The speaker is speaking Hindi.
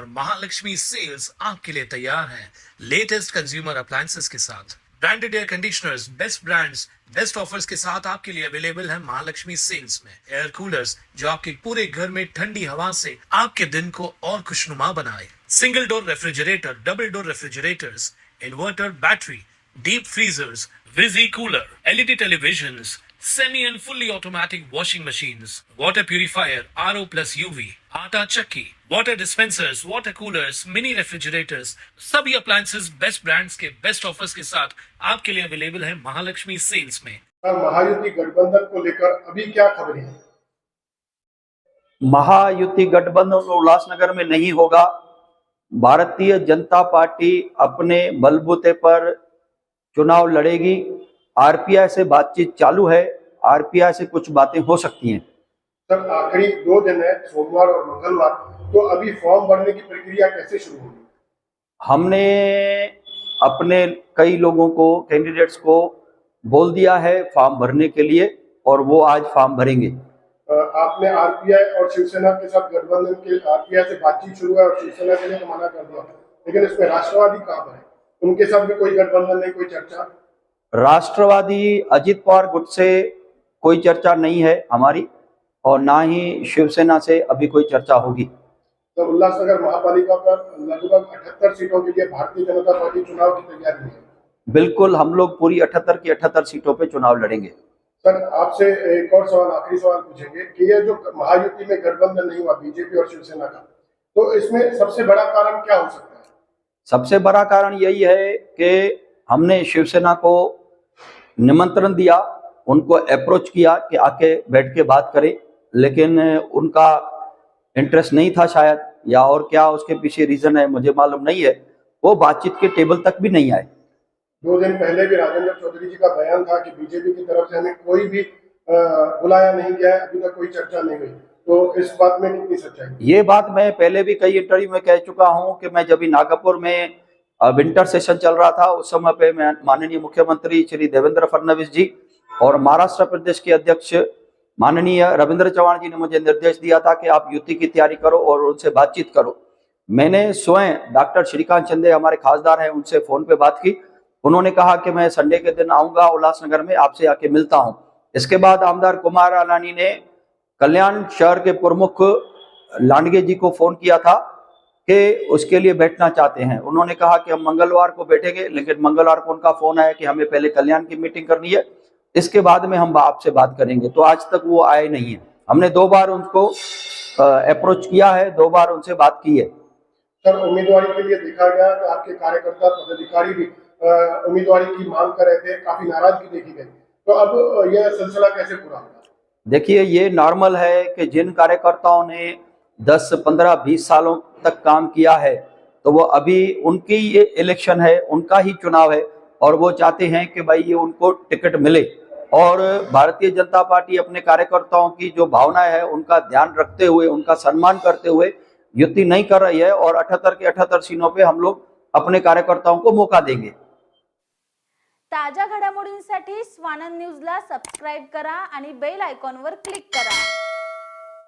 और महालक्ष्मी सेल्स आपके लिए तैयार है लेटेस्ट कंज्यूमर अप्लायंसेस के साथ। Branded air conditioners, best brands, best offers के साथ आपके लिए अवेलेबल है महालक्ष्मी सेल्स में। एयर कूलर्स जो आपके पूरे घर में ठंडी हवा से आपके दिन को और खुशनुमा बनाए। Single door refrigerator, double door refrigerators, inverter battery, deep freezers, विजी cooler, LED televisions, semi and fully automatic washing machines, water purifier, RO plus UV, आटा चक्की, water dispensers, water coolers, mini refrigerators, सभी appliances बेस्ट ब्रांड्स के बेस्ट ऑफर्स के साथ आपके लिए अवेलेबल है महालक्ष्मी सेल्स में। महायुति गठबंधन को लेकर अभी क्या खबरें हैं? महायुति गठबंधन उल्लासनगर में नहीं होगा। भारतीय जनता पार्टी अपने बलबूते पर चुनाव लड़ेगी। आरपीआई से बातचीत चालू है, आरपीआई से कुछ बातें हो सकती हैं। सर, आखिरी 2 दिन है, सोमवार और मंगलवार, तो अभी फॉर्म भरने की प्रक्रिया कैसे शुरू होगी? हमने अपने कई लोगों को, कैंडिडेट्स को बोल दिया है फॉर्म भरने के लिए और वो आज फॉर्म भरेंगे। आपने आरपीआई और शिवसेना के साथ गठबंधन के आरपीआई से बातचीत शुरू है और शिवसेना के लिए तो मना कर दिया, लेकिन इसमें राष्ट्रवादी कहाँ पर है? उनके साथ भी कोई गठबंधन नहीं, कोई चर्चा? राष्ट्रवादी अजित पवार गुट से कोई चर्चा नहीं है हमारी और ना ही शिवसेना से अभी कोई चर्चा होगी। तो उल्लासनगर महापालिका पर लगभग 78 सीटों के लिए भारतीय जनता पार्टी चुनाव की तैयारी है। बिल्कुल, हम लोग पूरी 78 की 78 सीटों पे चुनाव लड़ेंगे। सर, आपसे एक और सवाल, आखिरी सवाल पूछेंगे कि ये जो महायुति में गठबंधन नहीं हुआ बीजेपी और शिवसेना का, तो इसमें सबसे बड़ा कारण क्या हो सकता है? सबसे बड़ा कारण यही है कि हमने शिवसेना को निमंत्रण दिया, उनको अप्रोच किया कि आके बैठ के बात करें, लेकिन उनका इंटरेस्ट नहीं था शायद, या और क्या उसके पीछे रीजन है मुझे मालूम नहीं है। वो बातचीत के टेबल तक भी नहीं आए। 2 दिन पहले भी राजेंद्र चौधरी जी का बयान था कि बीजेपी की तरफ से हमें कोई भी बुलाया नहीं गया है, अभी तक कोई चर्चा नहीं हुई, तो इस बात में कितनी सच्चाई? ये बात मैं पहले भी कई इंटरव्यू में कह चुका हूं कि मैं जब नागपुर में विंटर सेशन चल रहा था उस समय पे मैं माननीय मुख्यमंत्री श्री देवेंद्र फडणवीस जी और महाराष्ट्र प्रदेश के अध्यक्ष माननीय रविंद्र चव्हाण जी ने मुझे निर्देश दिया था कि आप युति की तैयारी करो और उनसे बातचीत करो। मैंने स्वयं डॉक्टर श्रीकांत शिंदे हमारे खासदार हैं, उनसे फोन पे बात की। उन्होंने कहा कि मैं संडे के दिन आऊंगा उल्लासनगर में, आपसे आके मिलता हूं। इसके बाद आमदार कुमार अलानी ने कल्याण शहर के प्रमुख लांडगे जी को फोन किया था कि उसके लिए बैठना चाहते हैं। उन्होंने कहा कि हम मंगलवार को बैठेंगे, लेकिन मंगलवार को उनका फोन आया कि हमें पहले कल्याण की मीटिंग करनी है, इसके बाद में हम आपसे बात करेंगे। तो आज तक वो आए नहीं है। हमने 2 बार उनको अप्रोच किया है, 2 बार उनसे बात की है। सर, उम्मीदवारी के लिए देखा गया कि आपके कार्यकर्ता पदाधिकारी भी उम्मीदवारी की मांग कर रहे थे, काफी नाराजगी देखी गई, तो अब यह सिलसिला कैसे पूरा होगा? देखिए, ये नॉर्मल है कि जिन कार्यकर्ताओं ने 10, 15, 20 सालों तक काम किया है तो वो अभी उनकी ये इलेक्शन है, उनका ही चुनाव है और वो चाहते हैं कि भाई ये उनको टिकट मिले। और भारतीय जनता पार्टी अपने कार्यकर्ताओं की जो भावना है उनका ध्यान रखते हुए, उनका सम्मान करते हुए युति नहीं कर रही है और 78 के 78 सीटों पे हम लोग अपने कार्यकर्ताओं को मौका देंगे। ताज्या घडामोडींसाठी स्वानंद न्यूजला सबस्क्राइब करा आणि बेल आयकॉनवर क्लिक करा।